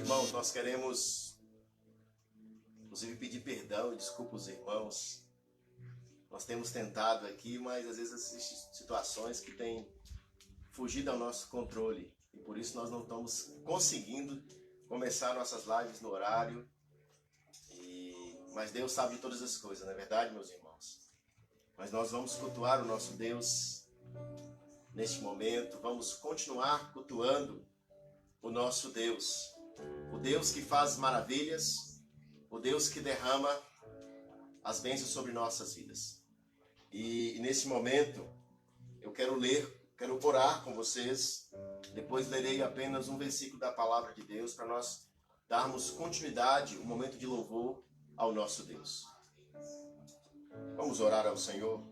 irmãos, nós queremos, inclusive, pedir perdão e desculpa aos irmãos. Nós temos tentado aqui, mas às vezes existem situações que têm fugido ao nosso controle. E por isso nós não estamos conseguindo começar nossas lives no horário. Mas Deus sabe de todas as coisas, não é verdade, meus irmãos? Mas nós vamos cultuar o nosso Deus neste momento. Vamos continuar cultuando o nosso Deus. O Deus que faz maravilhas, o Deus que derrama as bênçãos sobre nossas vidas. E nesse momento eu quero orar com vocês. Depois lerei apenas um versículo da palavra de Deus para nós darmos continuidade, um momento de louvor ao nosso Deus. Vamos orar ao Senhor.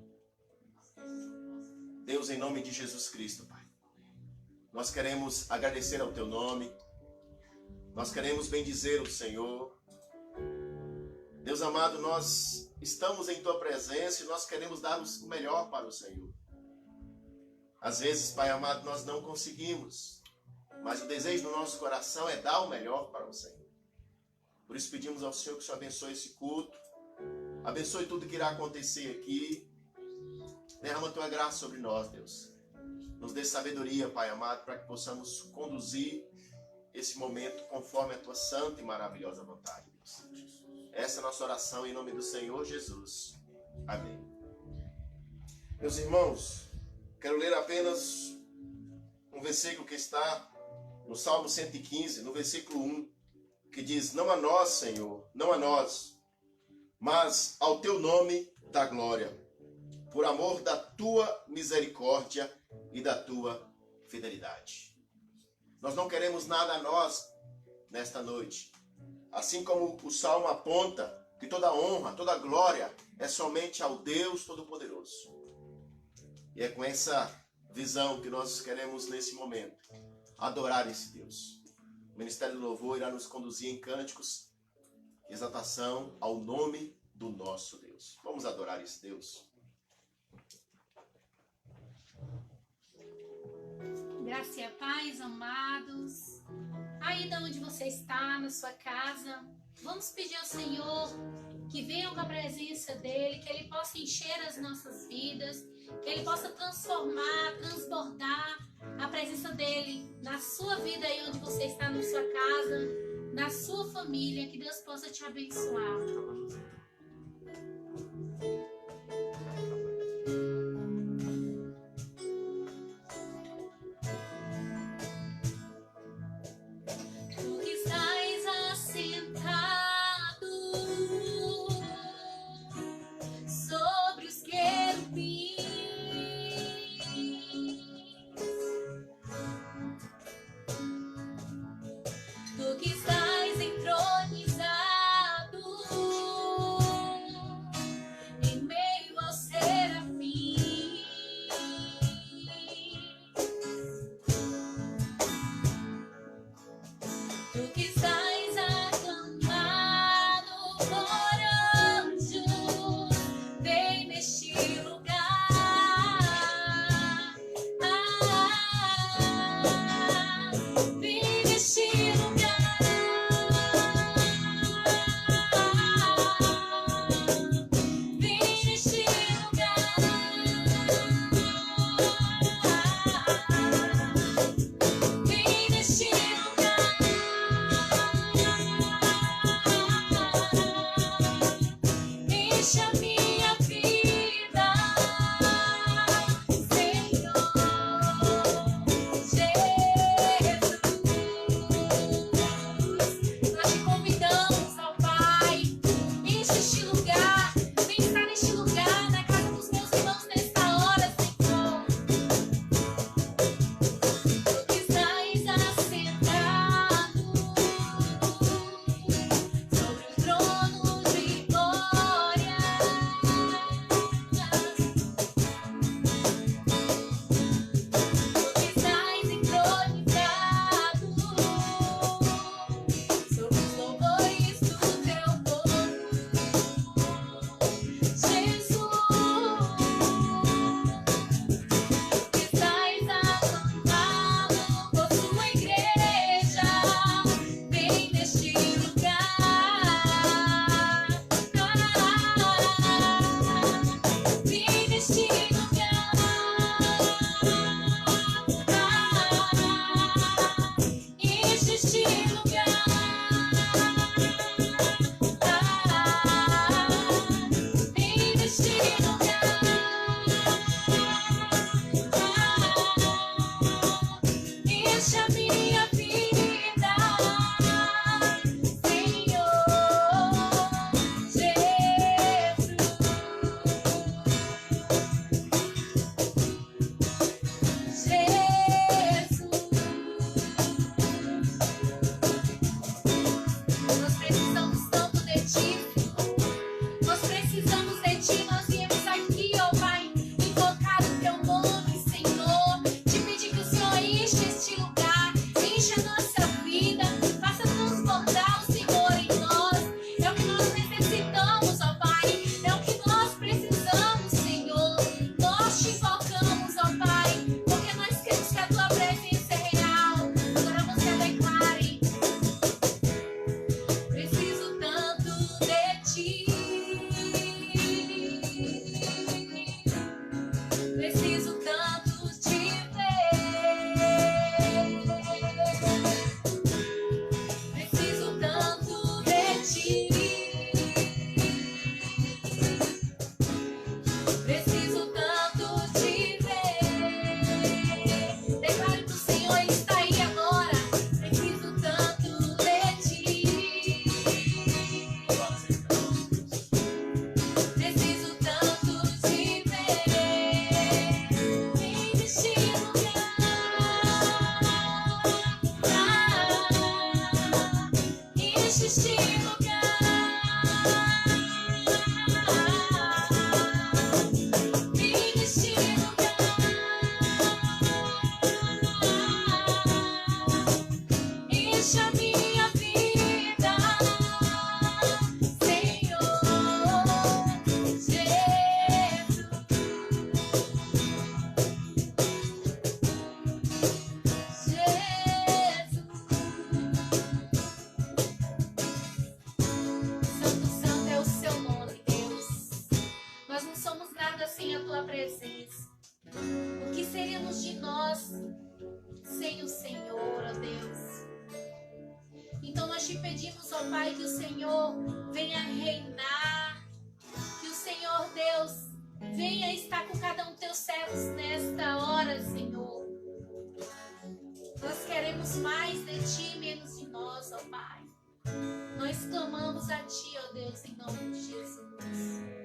Deus, em nome de Jesus Cristo, Pai, nós queremos agradecer ao Teu nome, nós queremos bendizer o Senhor. Deus amado, nós estamos em Tua presença e nós queremos dar o melhor para o Senhor. Às vezes, Pai amado, nós não conseguimos, mas o desejo do nosso coração é dar o melhor para o Senhor. Por isso pedimos ao Senhor que o Senhor abençoe esse culto, abençoe tudo que irá acontecer aqui. Derrama a Tua graça sobre nós, Deus. Nos dê sabedoria, Pai amado, para que possamos conduzir esse momento conforme a Tua santa e maravilhosa vontade, Deus. Essa é a nossa oração em nome do Senhor Jesus. Amém. Meus irmãos, quero ler apenas um versículo que está no Salmo 115, no versículo 1, que diz: não a nós, Senhor, não a nós, mas ao Teu nome dá glória, por amor da Tua misericórdia e da Tua fidelidade. Nós não queremos nada a nós nesta noite. Assim como o Salmo aponta que toda honra, toda glória é somente ao Deus Todo-Poderoso. E é com essa visão que nós queremos nesse momento adorar esse Deus. O Ministério do Louvor irá nos conduzir em cânticos de exaltação ao nome do nosso Deus. Vamos adorar esse Deus. Graça e a paz, amados. Aí de onde você está, na sua casa, vamos pedir ao Senhor que venha com a presença dEle, que Ele possa encher as nossas vidas, que Ele possa transformar, transbordar a presença dEle na sua vida aí onde você está, na sua casa, na sua família, que Deus possa te abençoar. nós te pedimos, ó Pai, que o Senhor venha reinar, que o Senhor Deus venha estar com cada um dos teus servos nesta hora, Senhor. Nós queremos mais de Ti, menos de nós, ó Pai. Nós clamamos a Ti, ó Deus, em nome de Jesus.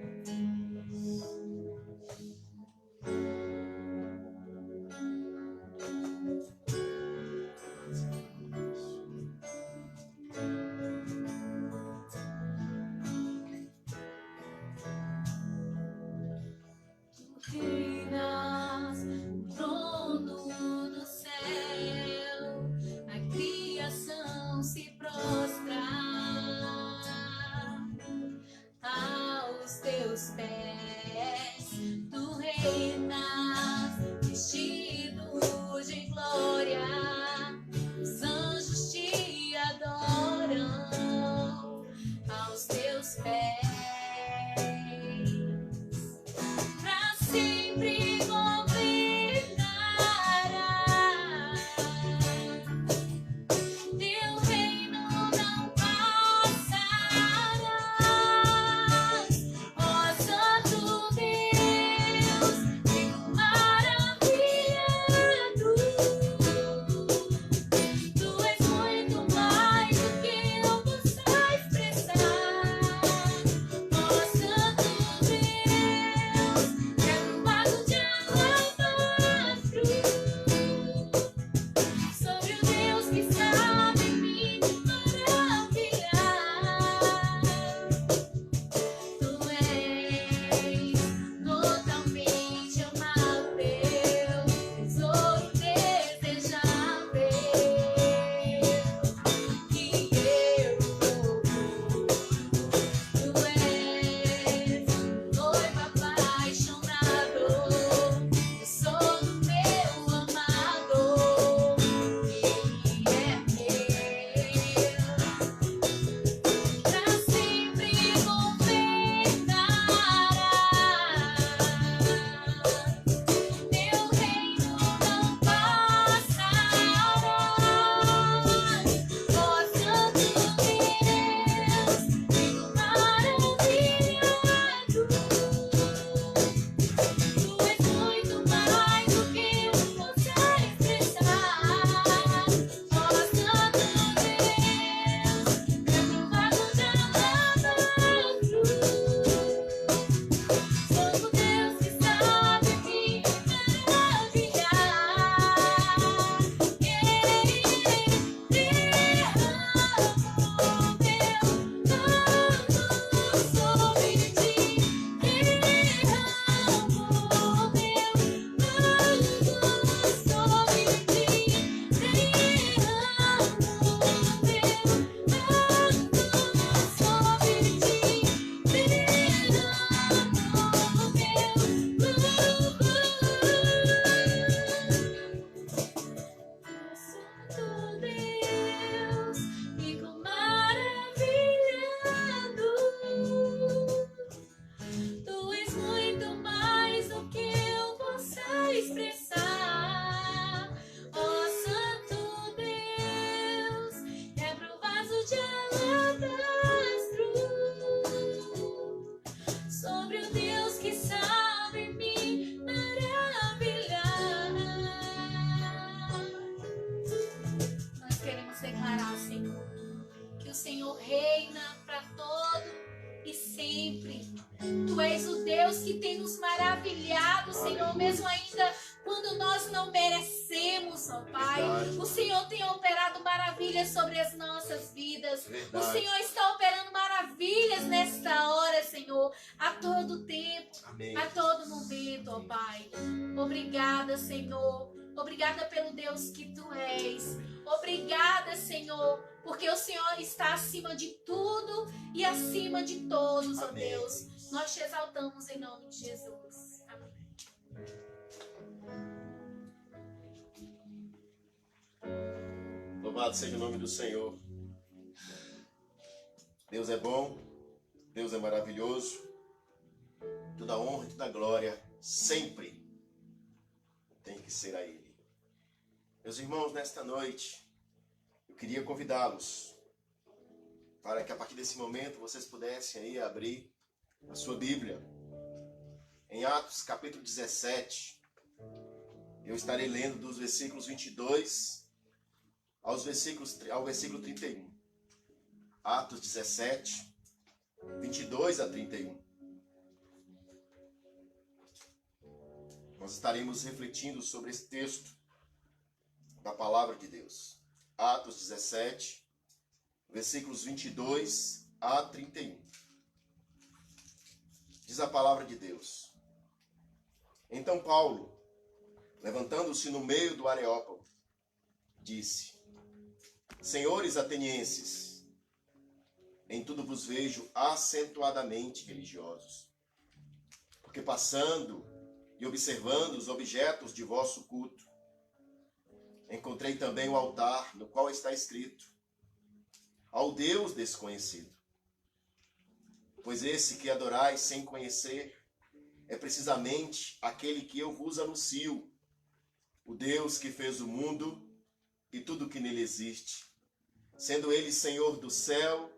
Deus que tem nos maravilhado, Senhor, mesmo ainda quando nós não merecemos, ó Pai. O Senhor tem operado maravilhas sobre as nossas vidas. O Senhor está operando maravilhas nesta hora, Senhor, a todo tempo, a todo momento, ó Pai. Obrigada, Senhor. Obrigada pelo Deus que Tu és. Obrigada, Senhor, porque o Senhor está acima de tudo e acima de todos, ó Deus. Nós te exaltamos em nome de Jesus. Amém. Louvado seja o nome do Senhor. Deus é bom, Deus é maravilhoso. Toda honra e toda glória sempre tem que ser a Ele. Meus irmãos, nesta noite, eu queria convidá-los para que a partir desse momento vocês pudessem aí abrir a sua Bíblia. Em Atos capítulo 17, eu estarei lendo dos versículos 22 ao versículo 31. Atos 17, 22 a 31. Nós estaremos refletindo sobre esse texto da palavra de Deus. Atos 17, versículos 22 a 31. Diz a palavra de Deus: Então Paulo, levantando-se no meio do Areópago, disse: Senhores atenienses, em tudo vos vejo acentuadamente religiosos, porque passando e observando os objetos de vosso culto, encontrei também o altar no qual está escrito: Ao Deus desconhecido. Pois esse que adorais sem conhecer é precisamente aquele que eu vos anuncio, o Deus que fez o mundo e tudo que nele existe, sendo ele Senhor do céu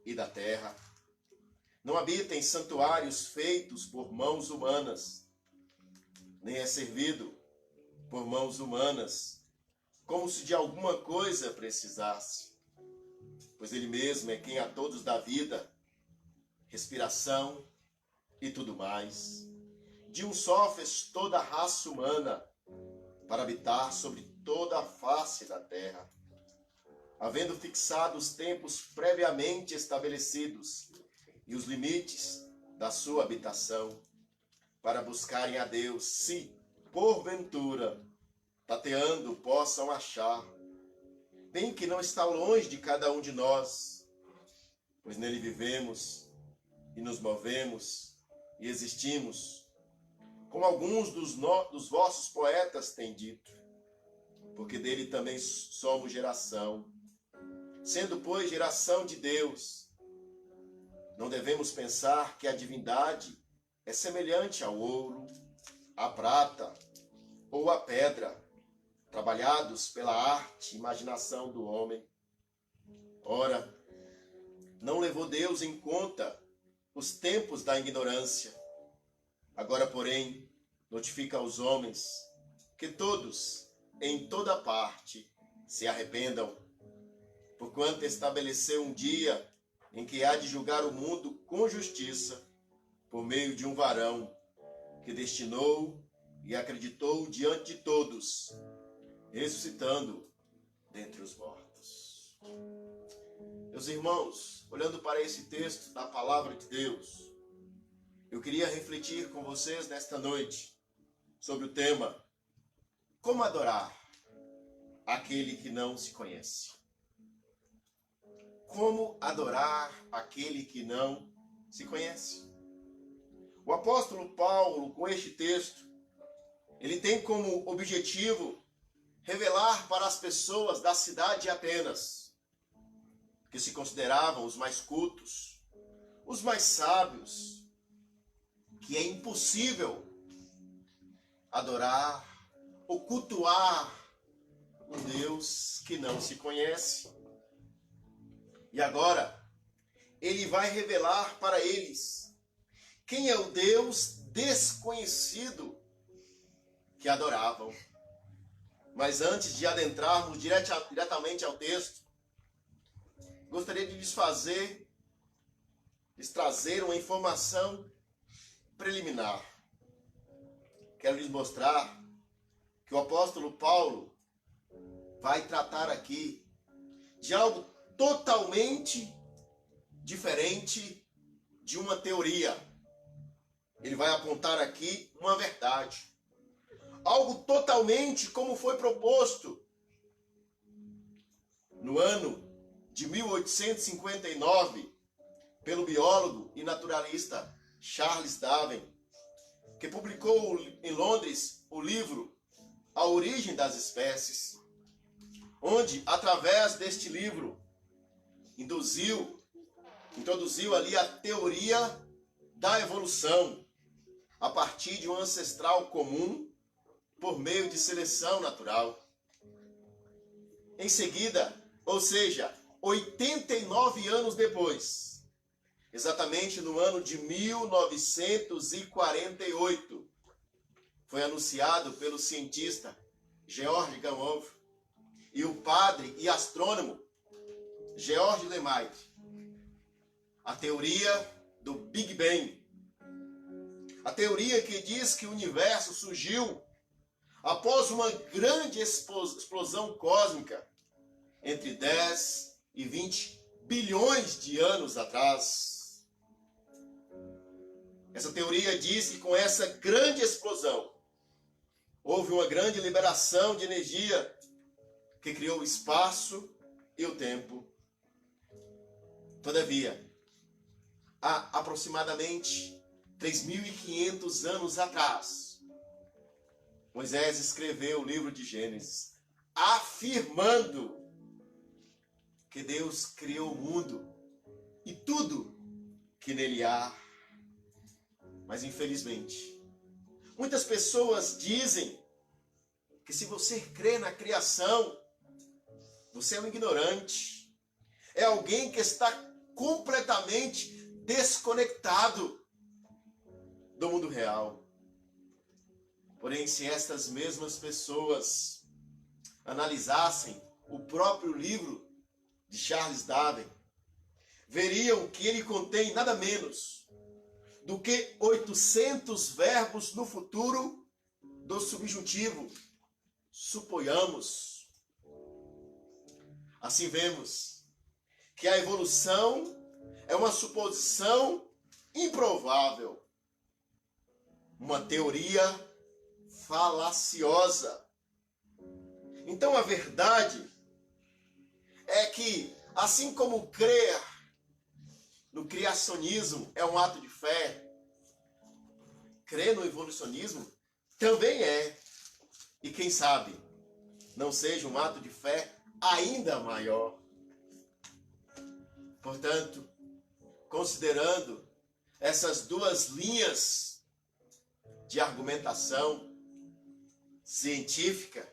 e da terra. Não habita em santuários feitos por mãos humanas, nem é servido por mãos humanas, como se de alguma coisa precisasse, pois ele mesmo é quem a todos dá vida, respiração e tudo mais. De um só fez toda a raça humana para habitar sobre toda a face da terra, havendo fixado os tempos previamente estabelecidos e os limites da sua habitação, para buscarem a Deus, se, porventura, tateando, possam achar, bem que não está longe de cada um de nós, pois nele vivemos e nos movemos e existimos, como alguns dos vossos poetas têm dito, porque dele também somos geração. Sendo, pois, geração de Deus, não devemos pensar que a divindade é semelhante ao ouro, à prata ou à pedra, trabalhados pela arte e imaginação do homem. Ora, não levou Deus em conta os tempos da ignorância. Agora, porém, notifica aos homens que todos, em toda parte, se arrependam, porquanto estabeleceu um dia em que há de julgar o mundo com justiça, por meio de um varão que destinou e acreditou diante de todos, ressuscitando dentre os mortos. Meus irmãos, olhando para esse texto da palavra de Deus, eu queria refletir com vocês nesta noite sobre o tema: como adorar aquele que não se conhece. Como adorar aquele que não se conhece. O apóstolo Paulo, com este texto, ele tem como objetivo revelar para as pessoas da cidade de Atenas, que se consideravam os mais cultos, os mais sábios, que é impossível adorar ou cultuar um Deus que não se conhece. E agora, ele vai revelar para eles quem é o Deus desconhecido que adoravam. Mas antes de adentrarmos diretamente ao texto, gostaria de lhes trazer uma informação preliminar. Quero lhes mostrar que o apóstolo Paulo vai tratar aqui de algo totalmente diferente de uma teoria. Ele vai apontar aqui uma verdade. Algo totalmente como foi proposto no ano de 1859 pelo biólogo e naturalista Charles Darwin, que publicou em Londres o livro A Origem das Espécies, onde, através deste livro, introduziu ali a teoria da evolução a partir de um ancestral comum por meio de seleção natural. Em seguida, ou seja, 89 anos depois, exatamente no ano de 1948, foi anunciado pelo cientista George Gamow e o padre e astrônomo George Lemaître a teoria do Big Bang. A teoria que diz que o universo surgiu após uma grande explosão cósmica entre 10 e 20 bilhões de anos atrás. Essa teoria diz que com essa grande explosão houve uma grande liberação de energia que criou o espaço e o tempo. Todavia, há aproximadamente 3.500 anos atrás, Moisés escreveu o livro de Gênesis, afirmando que Deus criou o mundo e tudo que nele há. Mas infelizmente, muitas pessoas dizem que se você crê na criação, você é um ignorante, é alguém que está completamente desconectado do mundo real. Porém, se estas mesmas pessoas analisassem o próprio livro de Charles Darwin, veriam que ele contém nada menos do que 800 verbos no futuro do subjuntivo suponhamos. Assim vemos que a evolução é uma suposição improvável, uma teoria falaciosa. Então a verdade é que, assim como crer no criacionismo é um ato de fé, crer no evolucionismo também é. E quem sabe não seja um ato de fé ainda maior. Portanto, considerando essas duas linhas de argumentação científica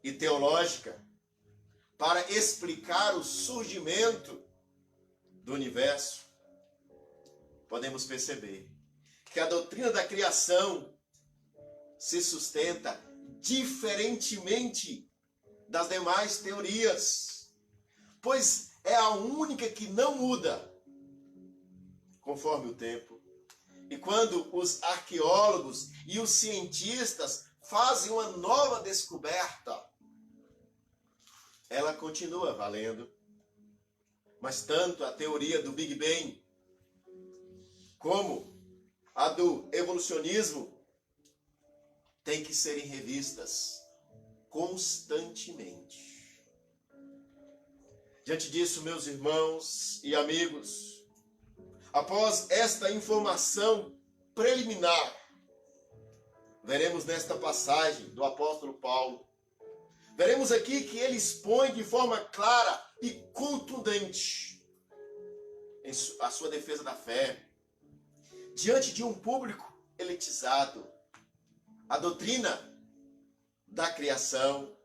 e teológica para explicar o surgimento do universo, podemos perceber que a doutrina da criação se sustenta diferentemente das demais teorias, pois é a única que não muda conforme o tempo. E quando os arqueólogos e os cientistas fazem uma nova descoberta, ela continua valendo. Mas tanto a teoria do Big Bang como a do evolucionismo têm que serem revistas constantemente. Diante disso, meus irmãos e amigos, após esta informação preliminar, veremos nesta passagem do apóstolo Paulo, veremos aqui que ele expõe de forma clara e contundente a sua defesa da fé, diante de um público elitizado, a doutrina da criação.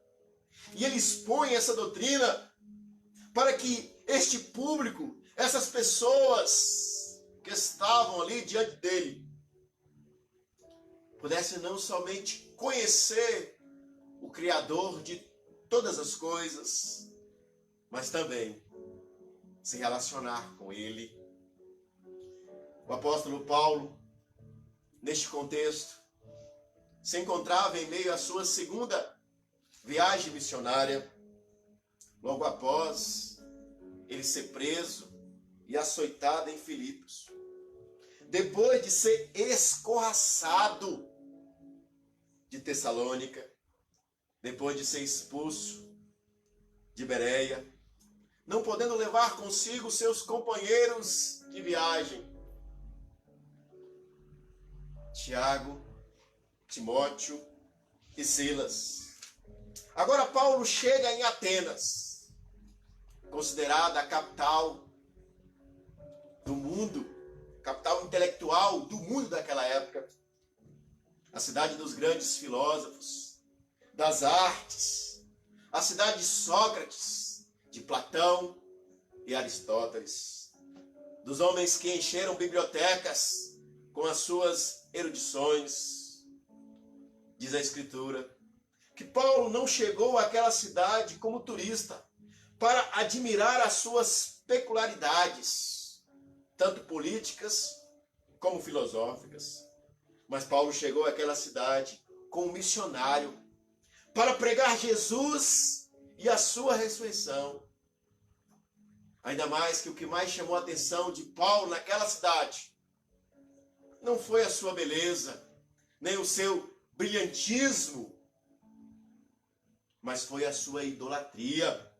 E ele expõe essa doutrina para que este público, essas pessoas que estavam ali diante dele, pudessem não somente conhecer o Criador de todas as coisas, mas também se relacionar com ele. O apóstolo Paulo, neste contexto, se encontrava em meio à sua segunda viagem missionária, logo após ele ser preso e açoitado em Filipos, depois de ser escorraçado de Tessalônica, depois de ser expulso de Bereia, não podendo levar consigo seus companheiros de viagem, Tiago, Timóteo e Silas. Agora Paulo chega em Atenas, considerada a capital do mundo, capital intelectual do mundo daquela época, a cidade dos grandes filósofos, das artes, a cidade de Sócrates, de Platão e Aristóteles, dos homens que encheram bibliotecas com as suas erudições. Diz a Escritura que Paulo não chegou àquela cidade como turista para admirar as suas peculiaridades, tanto políticas como filosóficas. Mas Paulo chegou àquela cidade como missionário para pregar Jesus e a sua ressurreição. Ainda mais que o que mais chamou a atenção de Paulo naquela cidade não foi a sua beleza, nem o seu brilhantismo, mas foi a sua idolatria.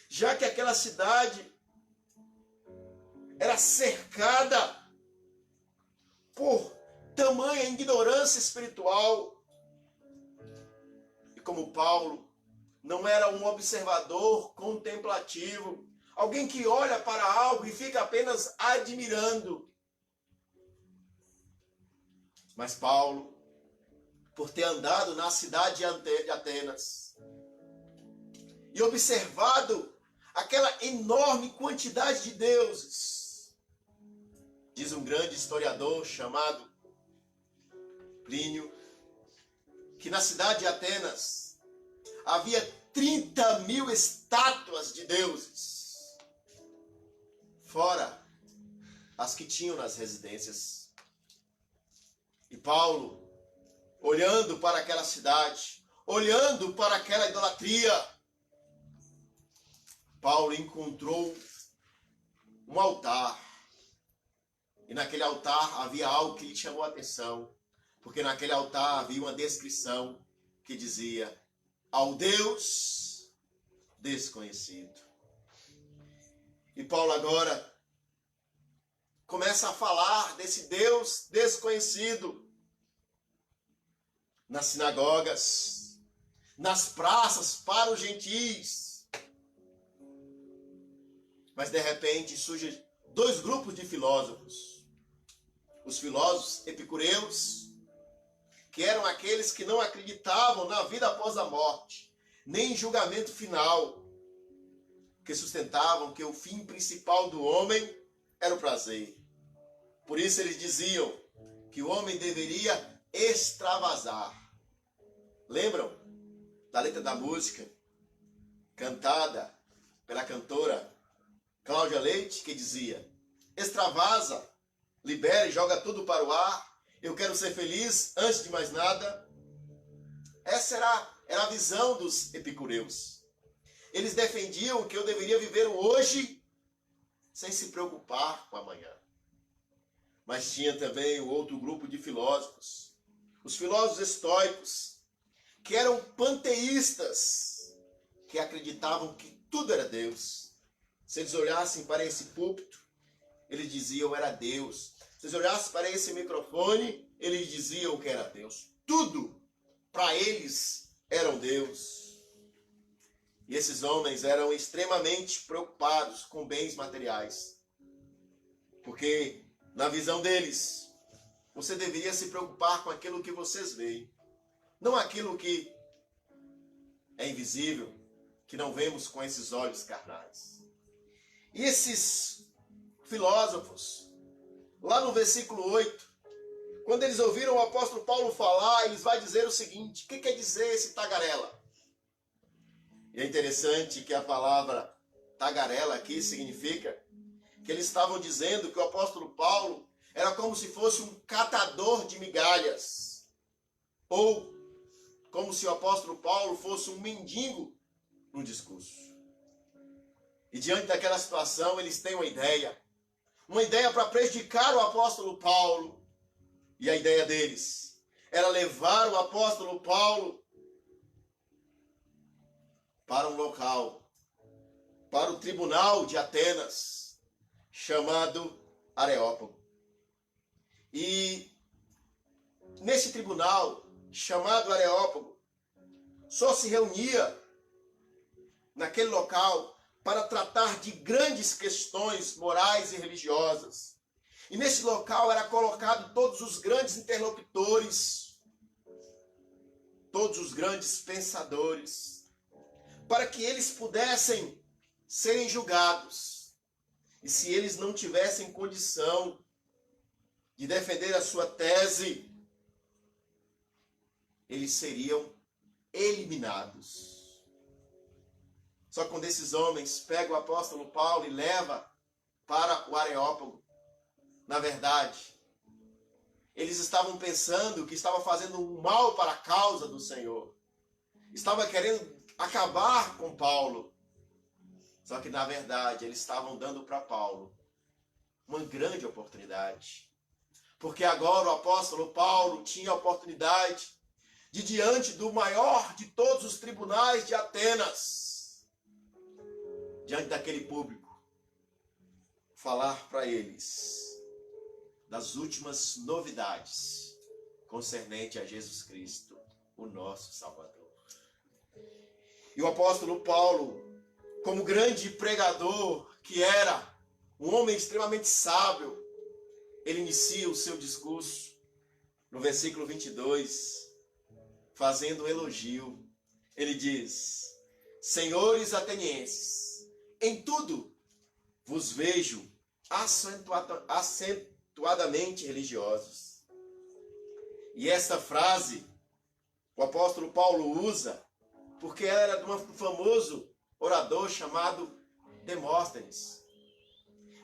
Já que aquela cidade era cercada por tamanha ignorância espiritual. E como Paulo não era um observador contemplativo, alguém que olha para algo e fica apenas admirando. Mas Paulo, por ter andado na cidade de Atenas e observado aquela enorme quantidade de deuses, diz um grande historiador chamado Plínio, que na cidade de Atenas havia 30.000 estátuas de deuses, fora as que tinham nas residências. E Paulo, olhando para aquela cidade, olhando para aquela idolatria, Paulo encontrou um altar. E naquele altar havia algo que lhe chamou a atenção. Porque naquele altar havia uma descrição que dizia: ao Deus desconhecido. E Paulo agora começa a falar desse Deus desconhecido nas sinagogas, nas praças para os gentis. Mas de repente surgem dois grupos de filósofos. Os filósofos epicureus, que eram aqueles que não acreditavam na vida após a morte, nem em julgamento final, que sustentavam que o fim principal do homem era o prazer. Por isso eles diziam que o homem deveria extravasar. Lembram da letra da música cantada pela cantora Cláudia Leite, que dizia: extravasa, libera e joga tudo para o ar, eu quero ser feliz antes de mais nada. Essa era a visão dos epicureus. Eles defendiam que eu deveria viver o hoje sem se preocupar com amanhã. Mas tinha também o outro grupo de filósofos, os filósofos estoicos, que eram panteístas, que acreditavam que tudo era Deus. Se eles olhassem para esse púlpito, eles diziam era Deus. Se eles olhassem para esse microfone, eles diziam que era Deus. Tudo para eles era Deus. E esses homens eram extremamente preocupados com bens materiais. Porque na visão deles, você deveria se preocupar com aquilo que vocês veem, não aquilo que é invisível, que não vemos com esses olhos carnais. E esses filósofos, lá no versículo 8, quando eles ouviram o apóstolo Paulo falar, eles vão dizer o seguinte: o que quer dizer esse tagarela? E é interessante que a palavra tagarela aqui significa que eles estavam dizendo que o apóstolo Paulo era como se fosse um catador de migalhas, ou como se o apóstolo Paulo fosse um mendigo no discurso. E diante daquela situação, eles têm uma ideia para prejudicar o apóstolo Paulo. E a ideia deles era levar o apóstolo Paulo para um local, para o tribunal de Atenas, chamado Areópago. E nesse tribunal, chamado Areópago, só se reunia naquele local para tratar de grandes questões morais e religiosas. E nesse local era colocado todos os grandes interlocutores, todos os grandes pensadores, para que eles pudessem serem julgados. E se eles não tivessem condição de defender a sua tese, eles seriam eliminados. Só que quando esses homens pegam o apóstolo Paulo e levam para o Areópago, na verdade, eles estavam pensando que estava fazendo um mal para a causa do Senhor. Estava querendo acabar com Paulo. Só que, na verdade, eles estavam dando para Paulo uma grande oportunidade. Porque agora o apóstolo Paulo tinha a oportunidade de, diante do maior de todos os tribunais de Atenas, diante daquele público, falar para eles das últimas novidades concernente a Jesus Cristo, o nosso Salvador. E o apóstolo Paulo, como grande pregador que era, um homem extremamente sábio, ele inicia o seu discurso no versículo 22, fazendo um elogio. Ele diz: Senhores atenienses, em tudo vos vejo acentuadamente religiosos. E esta frase o apóstolo Paulo usa porque ela era de um famoso orador chamado Demóstenes.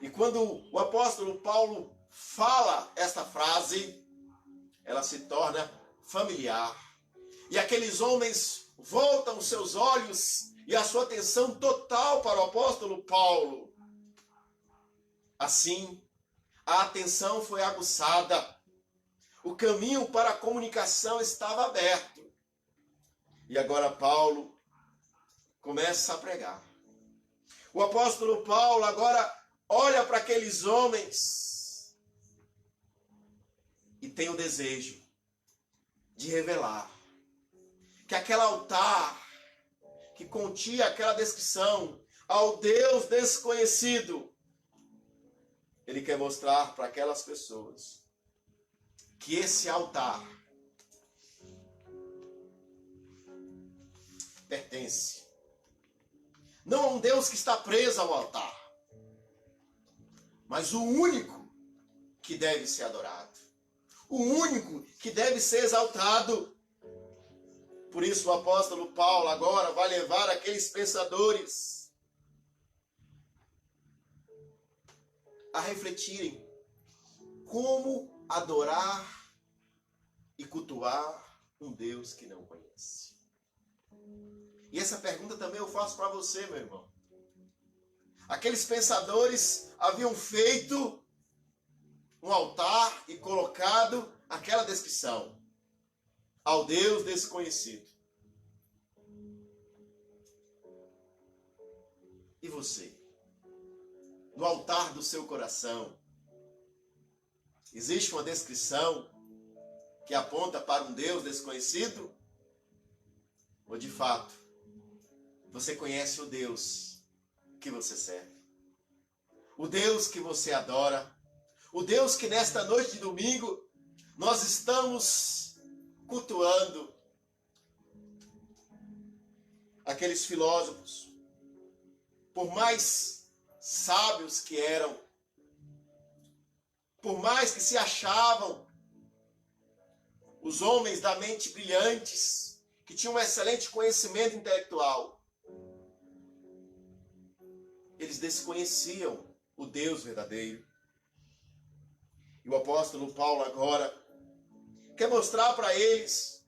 E quando o apóstolo Paulo fala esta frase, ela se torna familiar. E aqueles homens voltam os seus olhos e a sua atenção total para o apóstolo Paulo. Assim, a atenção foi aguçada. O caminho para a comunicação estava aberto. E agora Paulo começa a pregar. O apóstolo Paulo agora olha para aqueles homens e tem o desejo de revelar que aquele altar que continha aquela descrição ao Deus desconhecido, ele quer mostrar para aquelas pessoas que esse altar pertence não a um Deus que está preso ao altar, mas o único que deve ser adorado, o único que deve ser exaltado. Por isso o apóstolo Paulo agora vai levar aqueles pensadores a refletirem como adorar e cultuar um Deus que não conhece. E essa pergunta também eu faço para você, meu irmão. Aqueles pensadores haviam feito um altar e colocado aquela descrição: ao Deus desconhecido. E você? No altar do seu coração, existe uma descrição que aponta para um Deus desconhecido? Ou de fato, você conhece o Deus que você serve? O Deus que você adora? O Deus que nesta noite de domingo nós estamos cultuando? Aqueles filósofos, por mais sábios que eram, por mais que se achavam os homens da mente brilhantes, que tinham um excelente conhecimento intelectual, eles desconheciam o Deus verdadeiro. E o apóstolo Paulo agora quer mostrar para eles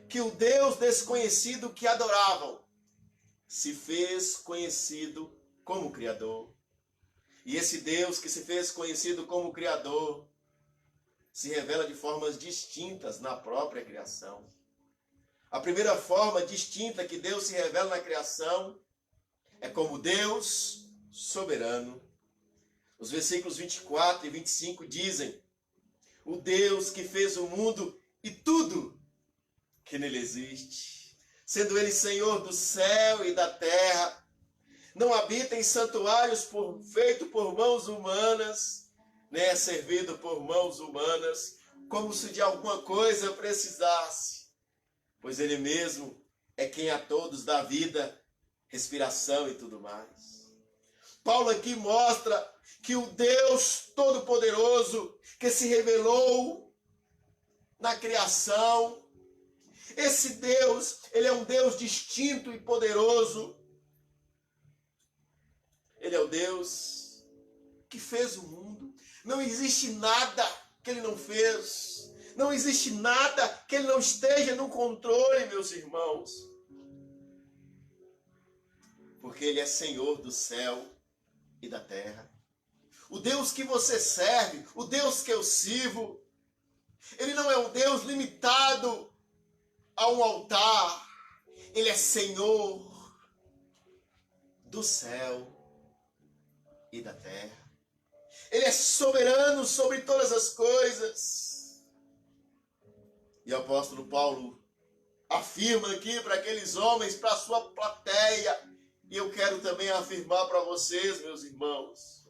que o Deus desconhecido que adoravam se fez conhecido como Criador. E esse Deus que se fez conhecido como Criador se revela de formas distintas na própria criação. A primeira forma distinta que Deus se revela na criação é como Deus soberano. Os versículos 24 e 25 dizem: o Deus que fez o mundo e tudo que nele existe, sendo ele Senhor do céu e da terra, não habita em santuários feitos por mãos humanas, nem é servido por mãos humanas, como se de alguma coisa precisasse, pois ele mesmo é quem a todos dá vida respiração e tudo mais. Paulo aqui mostra que o Deus Todo-Poderoso que se revelou na criação, esse Deus, ele é um Deus distinto e poderoso. Ele é o Deus que fez o mundo. Não existe nada que ele não fez. Não existe nada que ele não esteja no controle, meus irmãos. Porque ele é Senhor do céu e da terra. O Deus que você serve, o Deus que eu sirvo, ele não é um Deus limitado a um altar. Ele é Senhor do céu e da terra. Ele é soberano sobre todas as coisas. E o apóstolo Paulo afirma aqui para aqueles homens, para a sua plateia, e eu quero também afirmar para vocês, meus irmãos,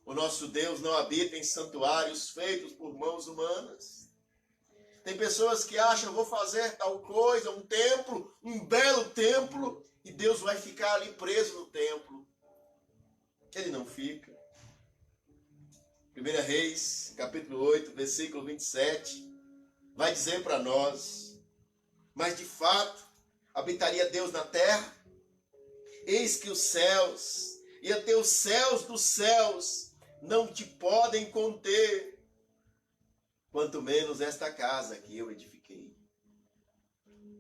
o nosso Deus não habita em santuários feitos por mãos humanas. Tem pessoas que acham, vou fazer tal coisa, um templo, um belo templo, e Deus vai ficar ali preso no templo. Ele não fica. 1 Reis, capítulo 8, versículo 27, vai dizer para nós: mas de fato, habitaria Deus na terra? Eis que os céus, e até os céus dos céus, não te podem conter, quanto menos esta casa que eu edifiquei.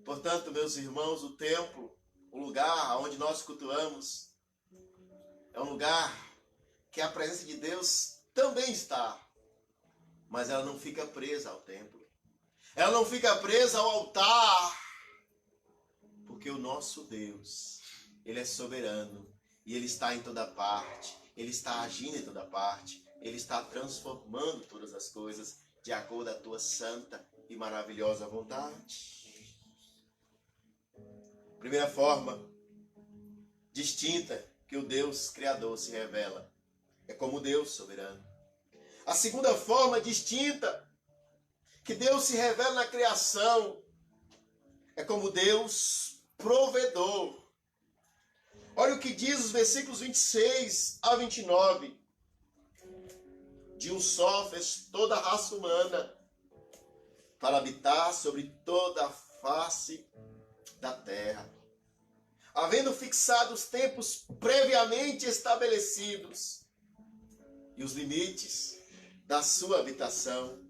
Portanto, meus irmãos, o templo, o lugar onde nós cultuamos, é um lugar que a presença de Deus também está, mas ela não fica presa ao templo. Ela não fica presa ao altar, porque o nosso Deus, ele é soberano e ele está em toda parte, ele está agindo em toda parte, ele está transformando todas as coisas de acordo com a tua santa e maravilhosa vontade. Primeira forma distinta que o Deus Criador se revela é como Deus soberano. A segunda forma distinta que Deus se revela na criação é como Deus provedor. Olha o que diz os versículos 26 a 29. De um só fez toda a raça humana para habitar sobre toda a face da terra, havendo fixado os tempos previamente estabelecidos e os limites da sua habitação,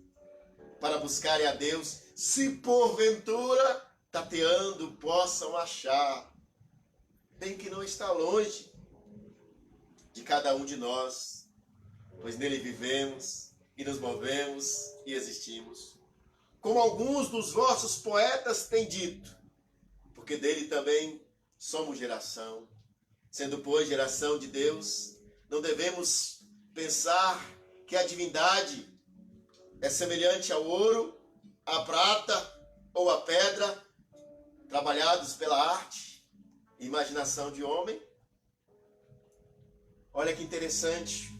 para buscarem a Deus, se porventura, tateando, possam achar, bem que não está longe de cada um de nós, pois nele vivemos e nos movemos e existimos. Como alguns dos vossos poetas têm dito, porque dele também somos geração. Sendo, pois, geração de Deus, não devemos pensar que a divindade é semelhante ao ouro, à prata ou à pedra, trabalhados pela arte e imaginação de homem. Olha que interessante.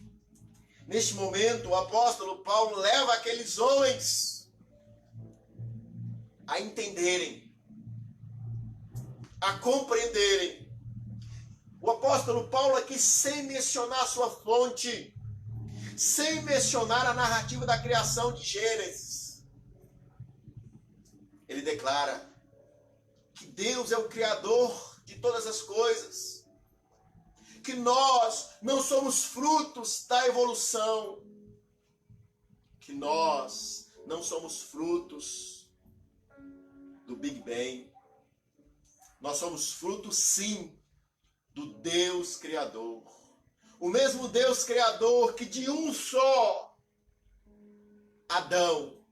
Neste momento, o apóstolo Paulo leva aqueles homens a entenderem, a compreenderem. O apóstolo Paulo aqui, sem mencionar sua fonte, sem mencionar a narrativa da criação de Gênesis, ele declara que Deus é o Criador de todas as coisas, que nós não somos frutos da evolução, que nós não somos frutos do Big Bang. Nós somos frutos, sim, do Deus Criador. O mesmo Deus Criador que de um só Adão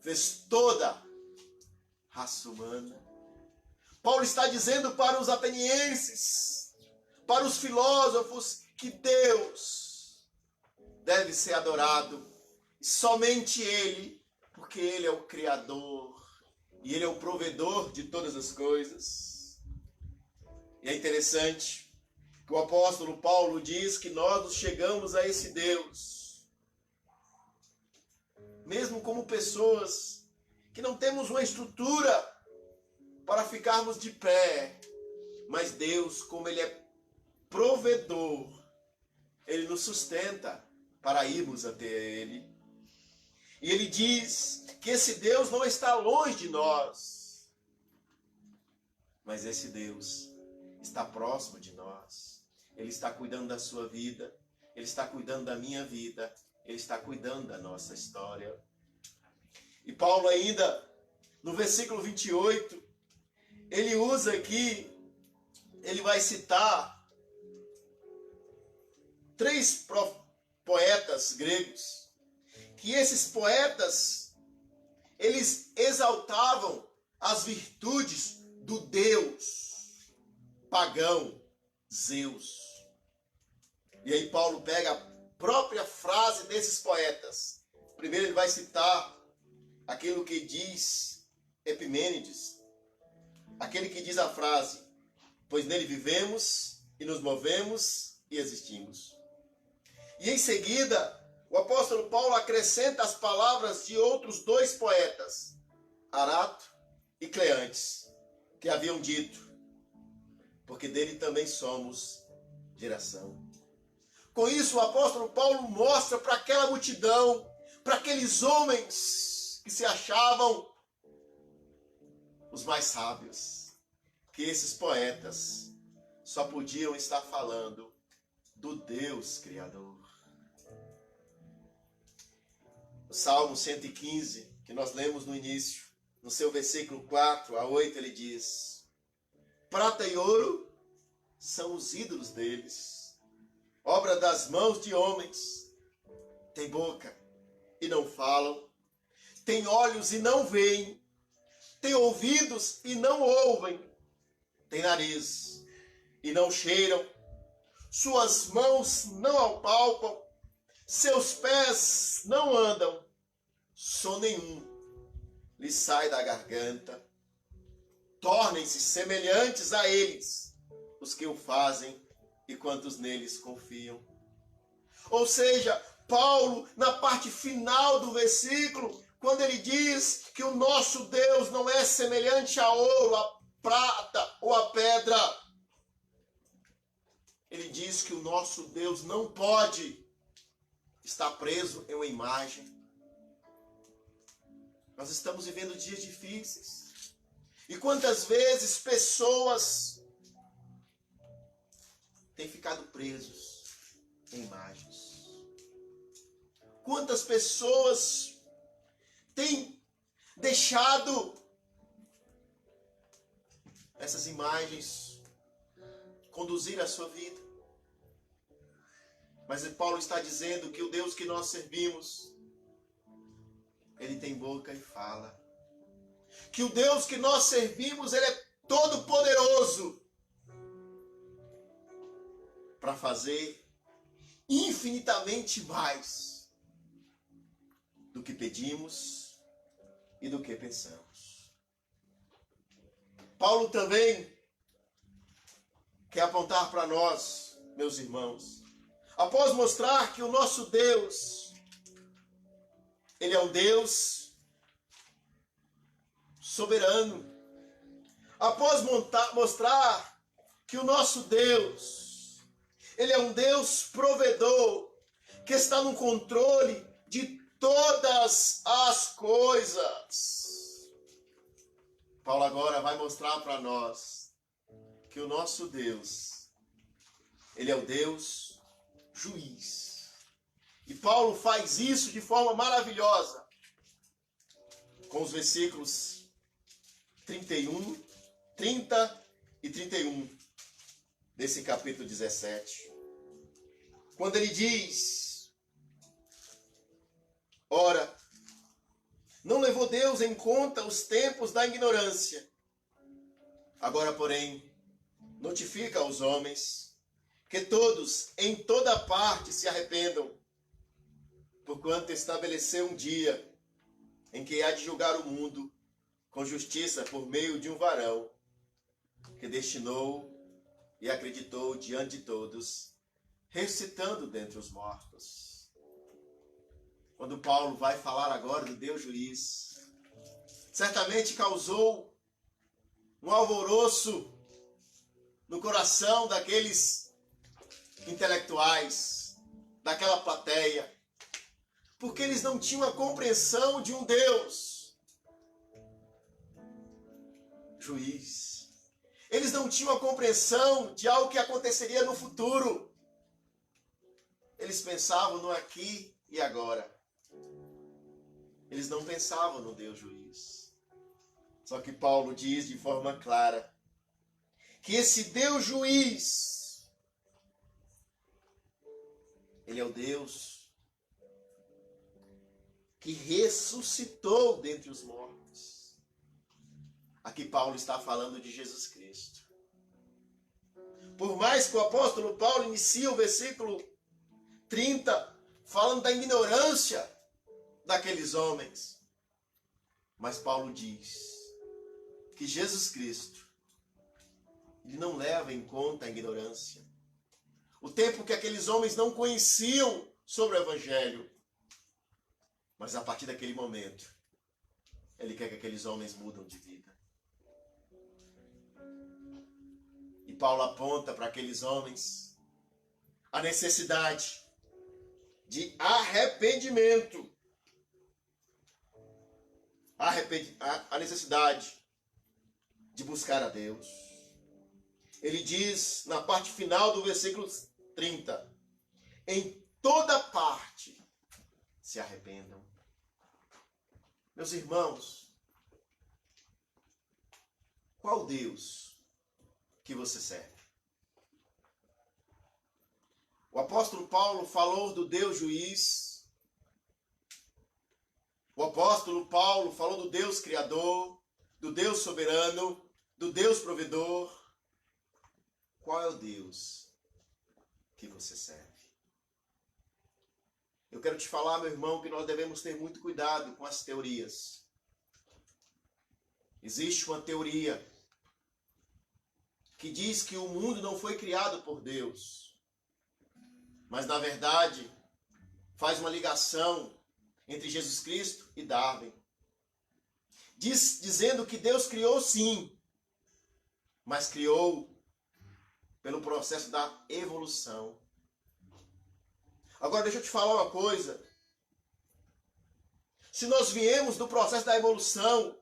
fez toda a raça humana. Paulo está dizendo para os atenienses, para os filósofos, que Deus deve ser adorado, e somente Ele, porque Ele é o Criador e Ele é o provedor de todas as coisas. E é interessante que o apóstolo Paulo diz que nós nos chegamos a esse Deus, mesmo como pessoas que não temos uma estrutura para ficarmos de pé, Mas Deus, como Ele é provedor, Ele nos sustenta para irmos até Ele. E Ele diz que esse Deus não está longe de nós, mas esse Deus está próximo de nós. Ele está cuidando da sua vida, Ele está cuidando da minha vida, Ele está cuidando da nossa história. E Paulo ainda, no versículo 28, ele usa aqui, ele vai citar 3 poetas gregos, que esses poetas, eles exaltavam as virtudes do Deus pagão, Zeus. E aí Paulo pega a própria frase desses poetas. Primeiro ele vai citar aquilo que diz Epimênides, aquele que diz a frase: pois nele vivemos e nos movemos e existimos. E em seguida, o apóstolo Paulo acrescenta as palavras de outros 2 poetas, Arato e Cleantes, que haviam dito: porque dele também somos geração. Com isso, o apóstolo Paulo mostra para aquela multidão, para aqueles homens que se achavam os mais sábios, que esses poetas só podiam estar falando do Deus Criador. O Salmo 115, que nós lemos no início, no seu versículo 4 a 8, ele diz: prata e ouro são os ídolos deles, obra das mãos de homens. Tem boca e não falam, tem olhos e não veem, tem ouvidos e não ouvem, tem nariz e não cheiram, suas mãos não apalpam, seus pés não andam, som nenhum lhes sai da garganta. Tornem-se semelhantes a eles os que o fazem e quantos neles confiam. Ou seja, Paulo, na parte final do versículo, quando ele diz que o nosso Deus não é semelhante a ouro, a prata ou a pedra, ele diz que o nosso Deus não pode estar preso em uma imagem. Nós estamos vivendo dias difíceis. E quantas vezes pessoas têm ficado presos em imagens? Quantas pessoas têm deixado essas imagens conduzir a sua vida? Mas Paulo está dizendo que o Deus que nós servimos, Ele tem boca e fala. Que o Deus que nós servimos, Ele é todo poderoso para fazer infinitamente mais do que pedimos e do que pensamos. Paulo também quer apontar para nós, meus irmãos, após mostrar que o nosso Deus, Ele é um Deus soberano, após mostrar que o nosso Deus, Ele é um Deus provedor, que está no controle de todas as coisas. Paulo agora vai mostrar para nós que o nosso Deus, Ele é o Deus juiz. E Paulo faz isso de forma maravilhosa, com os versículos 30 e 31 desse capítulo 17. Quando ele diz: ora, não levou Deus em conta os tempos da ignorância. Agora, porém, notifica aos homens que todos, em toda parte, se arrependam, porquanto estabeleceu um dia em que há de julgar o mundo com justiça por meio de um varão que destinou e acreditou diante de todos, ressuscitando dentre os mortos. Quando Paulo vai falar agora do Deus juiz, certamente causou um alvoroço no coração daqueles intelectuais, daquela plateia, porque eles não tinham a compreensão de um Deus juiz. Eles não tinham a compreensão de algo que aconteceria no futuro. Eles pensavam no aqui e agora. Eles não pensavam no Deus juiz. Só que Paulo diz de forma clara que esse Deus juiz, ele é o Deus que ressuscitou dentre os mortos. Aqui Paulo está falando de Jesus Cristo. Por mais que o apóstolo Paulo inicie o versículo 30 falando da ignorância daqueles homens, mas Paulo diz que Jesus Cristo, ele não leva em conta a ignorância. O tempo que aqueles homens não conheciam sobre o Evangelho. Mas a partir daquele momento, ele quer que aqueles homens mudem de vida. E Paulo aponta para aqueles homens a necessidade de arrependimento. A necessidade de buscar a Deus. Ele diz na parte final do versículo 30, em toda parte se arrependam. Meus irmãos, qual Deus que você serve? O apóstolo Paulo falou do Deus juiz. O apóstolo Paulo falou do Deus criador, do Deus soberano, do Deus provedor. Qual é o Deus que você serve? Eu quero te falar, meu irmão, que nós devemos ter muito cuidado com as teorias. Existe uma teoria que diz que o mundo não foi criado por Deus, mas na verdade faz uma ligação entre Jesus Cristo e Darwin, dizendo que Deus criou sim, mas criou pelo processo da evolução. Agora deixa eu te falar uma coisa. Se nós viemos do processo da evolução,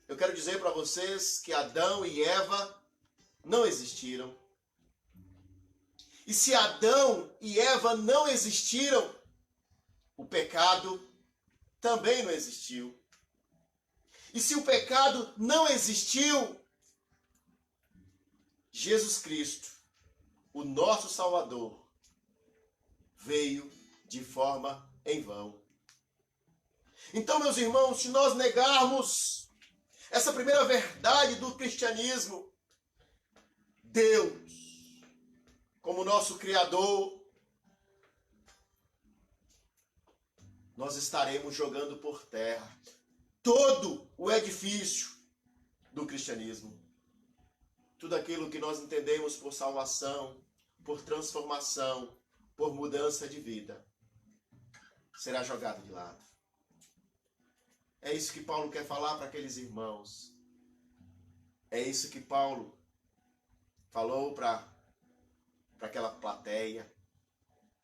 eu quero dizer para vocês que Adão e Eva não existiram. E se Adão e Eva não existiram, o pecado também não existiu. E se o pecado não existiu, Jesus Cristo, o nosso Salvador, veio de forma em vão. Então, meus irmãos, se nós negarmos essa primeira verdade do cristianismo, Deus, como nosso Criador, nós estaremos jogando por terra todo o edifício do cristianismo. Tudo aquilo que nós entendemos por salvação, por transformação, por mudança de vida, será jogado de lado. É isso que Paulo quer falar para aqueles irmãos. É isso que Paulo falou para aquela plateia.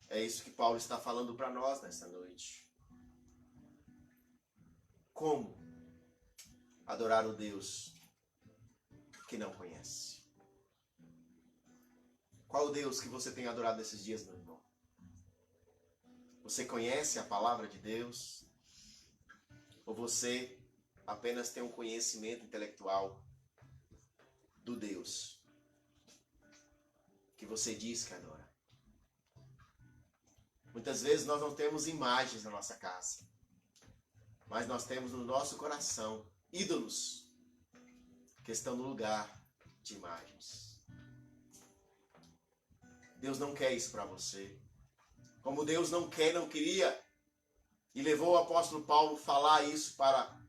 É isso que Paulo está falando para nós nessa noite. Como adorar o Deus que não conhece? Qual o Deus que você tem adorado nesses dias, meu irmão? Você conhece a palavra de Deus? Ou você apenas tem um conhecimento intelectual do Deus que você diz que adora? Muitas vezes nós não temos imagens na nossa casa, mas nós temos no nosso coração ídolos que estão no lugar de imagens. Deus não quer isso para você. Como Deus não queria, e levou o apóstolo Paulo falar isso para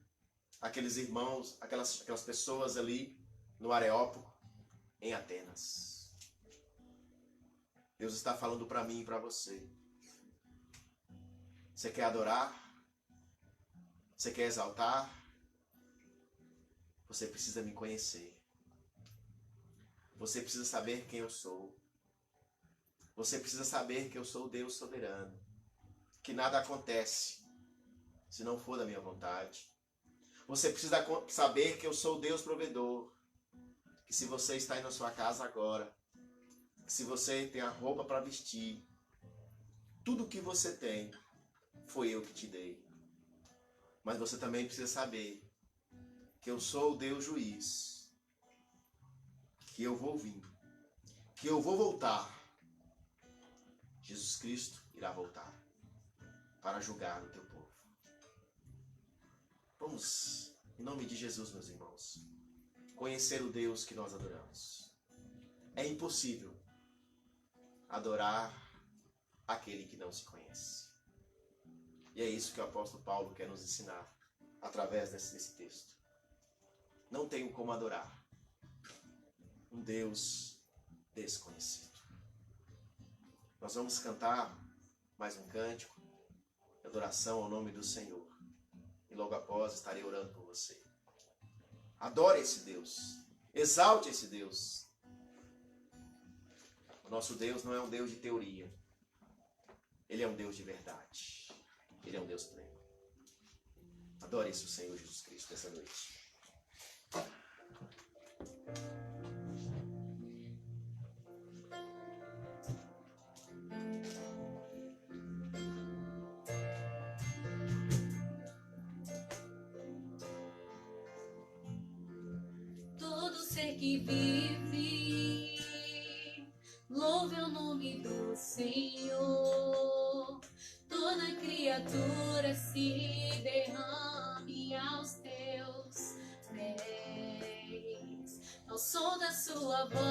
aqueles irmãos, aquelas pessoas ali no Areópago, em Atenas. Deus está falando para mim e para você. Você quer adorar? Você quer exaltar? Você precisa me conhecer. Você precisa saber quem eu sou. Você precisa saber que eu sou o Deus soberano. Que nada acontece se não for da minha vontade. Você precisa saber que eu sou o Deus provedor. Que se você está aí na sua casa agora, que se você tem a roupa para vestir, tudo que você tem, foi eu que te dei. Mas você também precisa saber que eu sou o Deus juiz. Que eu vou vir. Que eu vou voltar. Jesus Cristo irá voltar para julgar o teu povo. Vamos, em nome de Jesus, meus irmãos, conhecer o Deus que nós adoramos. É impossível adorar aquele que não se conhece. E é isso que o apóstolo Paulo quer nos ensinar através desse texto. Não tenho como adorar um Deus desconhecido. Nós vamos cantar mais um cântico de adoração ao nome do Senhor. E logo após estarei orando por você. Adore esse Deus. Exalte esse Deus. O nosso Deus não é um Deus de teoria. Ele é um Deus de verdade. Ele é um Deus pleno. Adore esse Senhor Jesus Cristo essa noite. Que vive, louve o nome do Senhor. Toda criatura se derrame aos teus pés. Ao som da sua voz,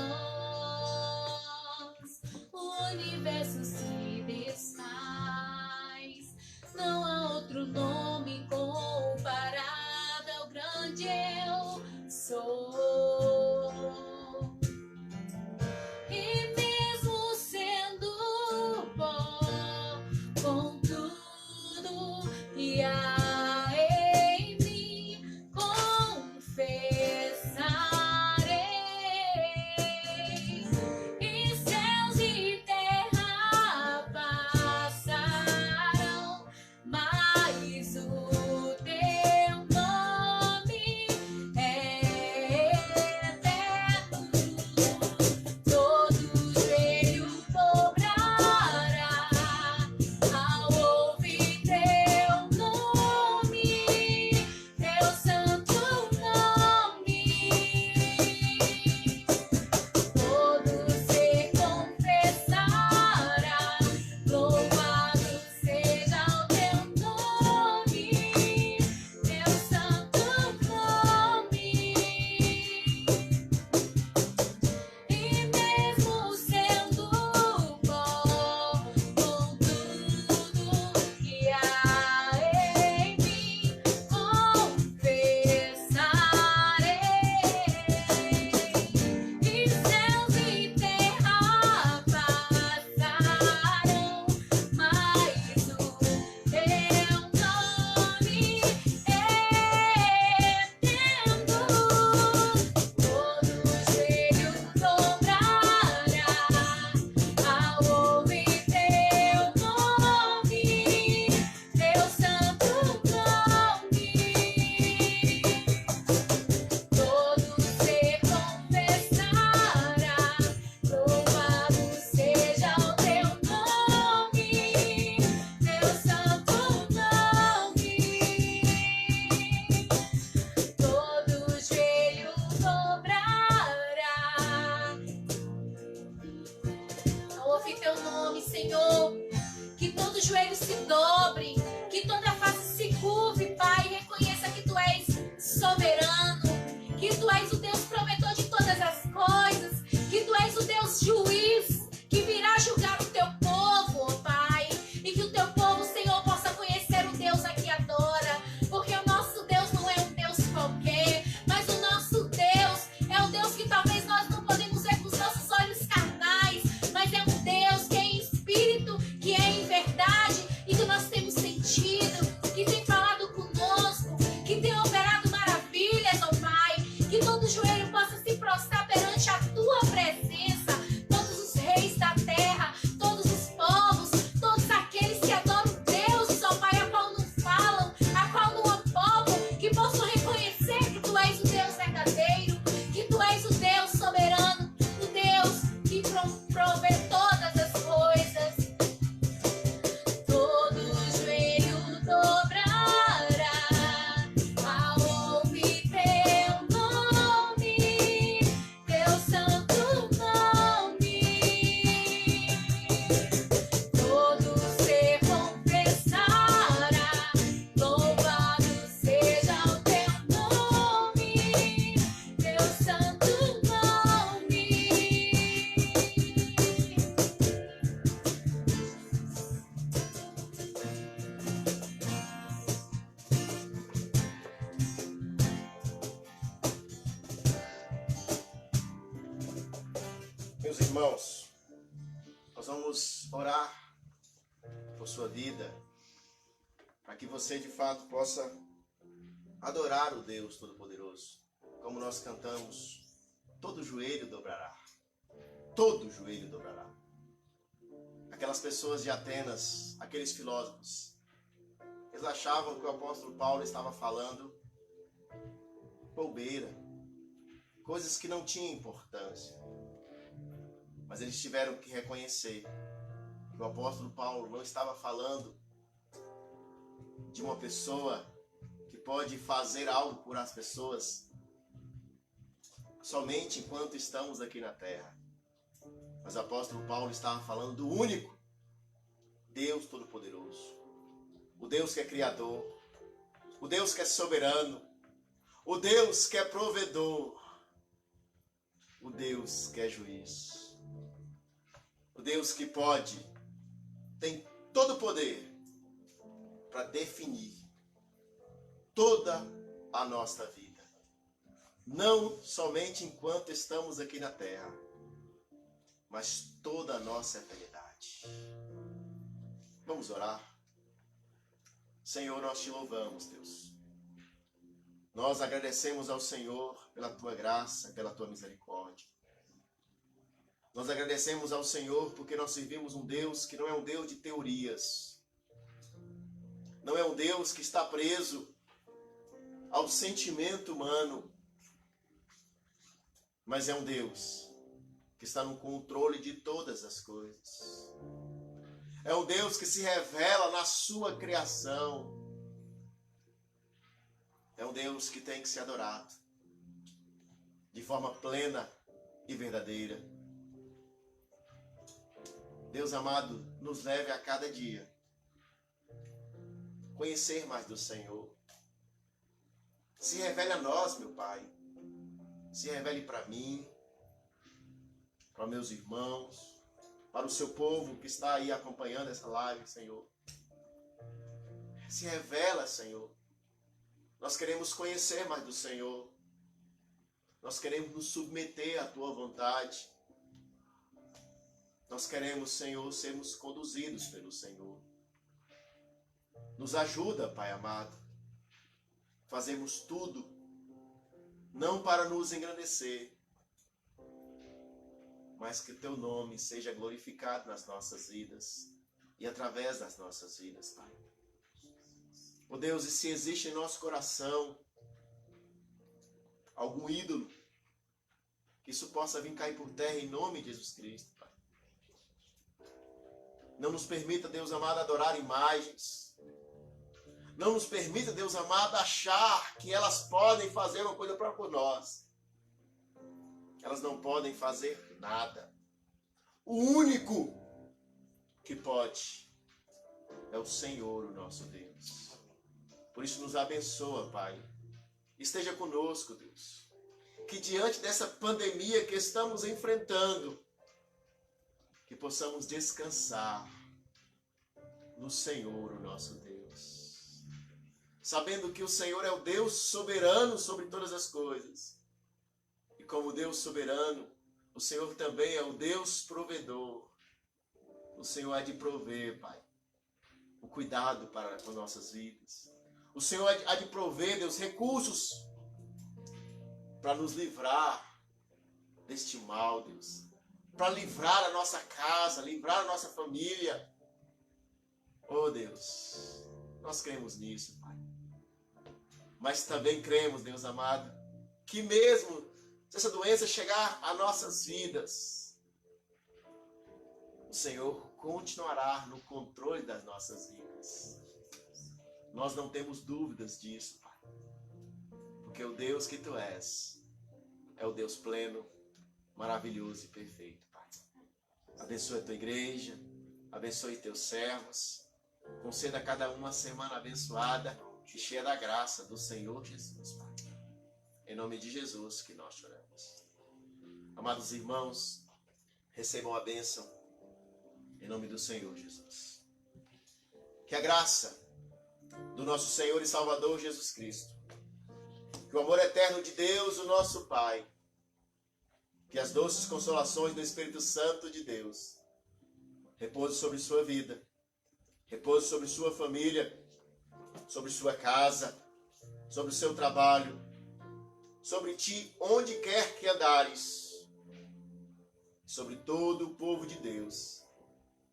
o universo se desfaz. Não há outro nome comparado ao grande eu sou. Que tem operado maravilhas. irmãos, nós vamos orar por sua vida, para que você de fato possa adorar o Deus Todo-Poderoso. Como nós cantamos, todo joelho dobrará. Todo joelho dobrará. Aquelas pessoas de Atenas, aqueles filósofos, eles achavam que o apóstolo Paulo estava falando bobeira, coisas que não tinham importância. Mas eles tiveram que reconhecer que o apóstolo Paulo não estava falando de uma pessoa que pode fazer algo por as pessoas somente enquanto estamos aqui na terra. Mas o apóstolo Paulo estava falando do único Deus Todo-Poderoso, o Deus que é Criador, o Deus que é soberano, o Deus que é provedor, o Deus que é juiz, o Deus que tem todo o poder para definir toda a nossa vida, não somente enquanto estamos aqui na terra, mas toda a nossa eternidade. Vamos orar. Senhor, nós te louvamos, Deus. Nós agradecemos ao Senhor pela tua graça, pela tua misericórdia. Nós agradecemos ao Senhor porque nós servimos um Deus que não é um Deus de teorias. Não é um Deus que está preso ao sentimento humano. Mas é um Deus que está no controle de todas as coisas. É um Deus que se revela na sua criação. É um Deus que tem que ser adorado de forma plena e verdadeira. Deus amado, nos leve a cada dia conhecer mais do Senhor. Se revele a nós, meu Pai. Se revele para mim, para meus irmãos, para o seu povo que está aí acompanhando essa live, Senhor. Se revela, Senhor. Nós queremos conhecer mais do Senhor. Nós queremos nos submeter à tua vontade. Nós queremos, Senhor, sermos conduzidos pelo Senhor. Nos ajuda, Pai amado. Fazemos tudo, não para nos engrandecer, mas que o teu nome seja glorificado nas nossas vidas e através das nossas vidas, Pai. Ó Deus, e se existe em nosso coração algum ídolo, que isso possa vir cair por terra em nome de Jesus Cristo, Pai. Não nos permita, Deus amado, adorar imagens. Não nos permita, Deus amado, achar que elas podem fazer uma coisa própria por nós. Elas não podem fazer nada. O único que pode é o Senhor, o nosso Deus. Por isso nos abençoa, Pai. Esteja conosco, Deus. Que diante dessa pandemia que estamos enfrentando, que possamos descansar no Senhor, o nosso Deus. Sabendo que o Senhor é o Deus soberano sobre todas as coisas. E como Deus soberano, o Senhor também é o Deus provedor. O Senhor há de prover, Pai, o cuidado para com nossas vidas. O Senhor há de prover, Deus, recursos para nos livrar deste mal, Deus. Para livrar a nossa casa, livrar a nossa família. Oh, Deus, nós cremos nisso, Pai. Mas também cremos, Deus amado, que mesmo se essa doença chegar a nossas vidas, o Senhor continuará no controle das nossas vidas. Nós não temos dúvidas disso, Pai. Porque o Deus que Tu és é o Deus pleno, maravilhoso e perfeito, Pai. Abençoe a Tua igreja, abençoe Teus servos, conceda a cada uma semana abençoada e cheia da graça do Senhor Jesus, Pai. Em nome de Jesus que nós choramos. Amados irmãos, recebam a bênção em nome do Senhor Jesus. Que a graça do nosso Senhor e Salvador Jesus Cristo, que o amor eterno de Deus, o nosso Pai, Que as doces consolações do Espírito Santo de Deus repouse sobre sua vida, repouse sobre sua família, sobre sua casa, sobre o seu trabalho, sobre ti, onde quer que andares, sobre todo o povo de Deus,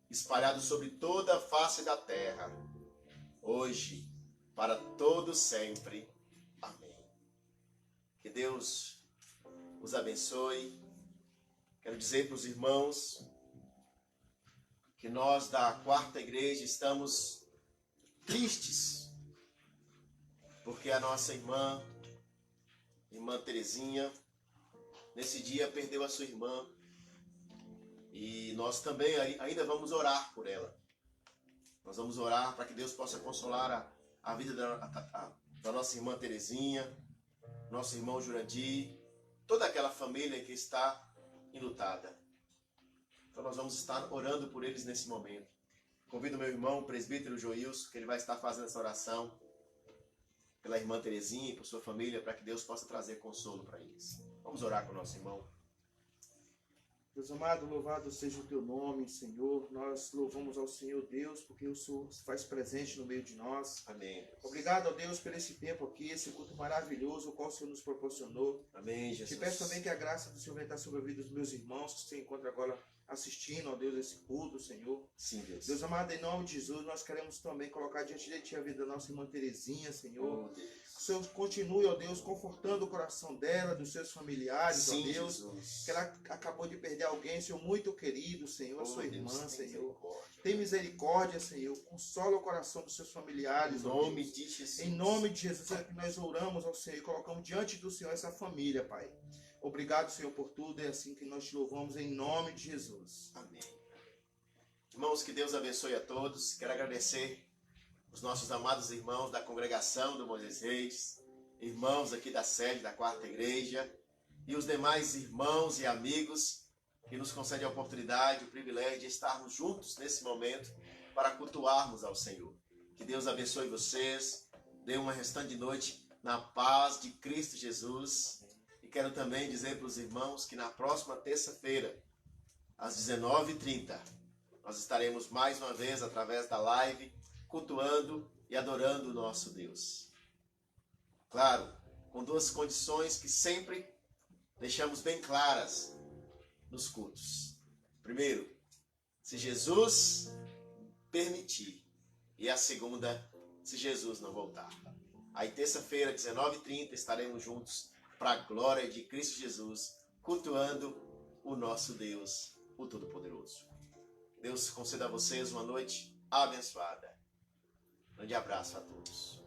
espalhado sobre toda a face da terra, hoje, para todo sempre. Amém. Que Deus os abençoe. Quero dizer para os irmãos que nós da Quarta Igreja estamos tristes, porque a nossa irmã Terezinha, nesse dia perdeu a sua irmã, e nós também ainda vamos orar por ela. Nós vamos orar para que Deus possa consolar a vida da nossa irmã Terezinha, nosso irmão Jurandir, toda aquela família que está enlutada. Então nós vamos estar orando por eles nesse momento. Convido meu irmão, o presbítero Joilson, que ele vai estar fazendo essa oração pela irmã Terezinha e por sua família, para que Deus possa trazer consolo para eles. Vamos orar com o nosso irmão. Deus amado, louvado seja o teu nome, Senhor. Nós louvamos ao Senhor Deus, porque o Senhor se faz presente no meio de nós. Amém. Obrigado, ó Deus, por esse tempo aqui, esse culto maravilhoso, o qual o Senhor nos proporcionou. Amém, Jesus. Te peço também que a graça do Senhor venha estar sobre a vida dos meus irmãos, que se encontram agora assistindo, ó Deus, esse culto, Senhor. Sim, Deus. Deus amado, em nome de Jesus, nós queremos também colocar diante de Ti a vida da nossa irmã Terezinha, Senhor. Oh, Deus. Que o Senhor continue, ó Deus, confortando o coração dela, dos seus familiares, Sim, ó Deus. Jesus. Que ela acabou de perder alguém, Senhor, muito querido, Senhor, a sua irmã, Deus, Senhor. misericórdia. Tem misericórdia, Senhor. Consola o coração dos seus familiares, Em ó nome Deus. de Jesus. Em nome de Jesus é que nós oramos ao Senhor e colocamos diante do Senhor essa família, Pai. Obrigado, Senhor, por tudo. É assim que nós te louvamos, em nome de Jesus. Amém. Irmãos, que Deus abençoe a todos. Quero agradecer os nossos amados irmãos da congregação do Moisés Reis, irmãos aqui da sede da Quarta Igreja e os demais irmãos e amigos que nos concedem a oportunidade, o privilégio de estarmos juntos nesse momento para cultuarmos ao Senhor. Que Deus abençoe vocês, dê uma restante noite na paz de Cristo Jesus. E quero também dizer para os irmãos que na próxima terça-feira, às 19h30, nós estaremos mais uma vez através da live, cultuando e adorando o nosso Deus. Claro, com duas condições que sempre deixamos bem claras nos cultos. Primeiro, se Jesus permitir. E a segunda, se Jesus não voltar. Aí terça-feira, 19h30, estaremos juntos para a glória de Cristo Jesus, cultuando o nosso Deus, o Todo-Poderoso. Deus conceda a vocês uma noite abençoada. Um grande abraço a todos.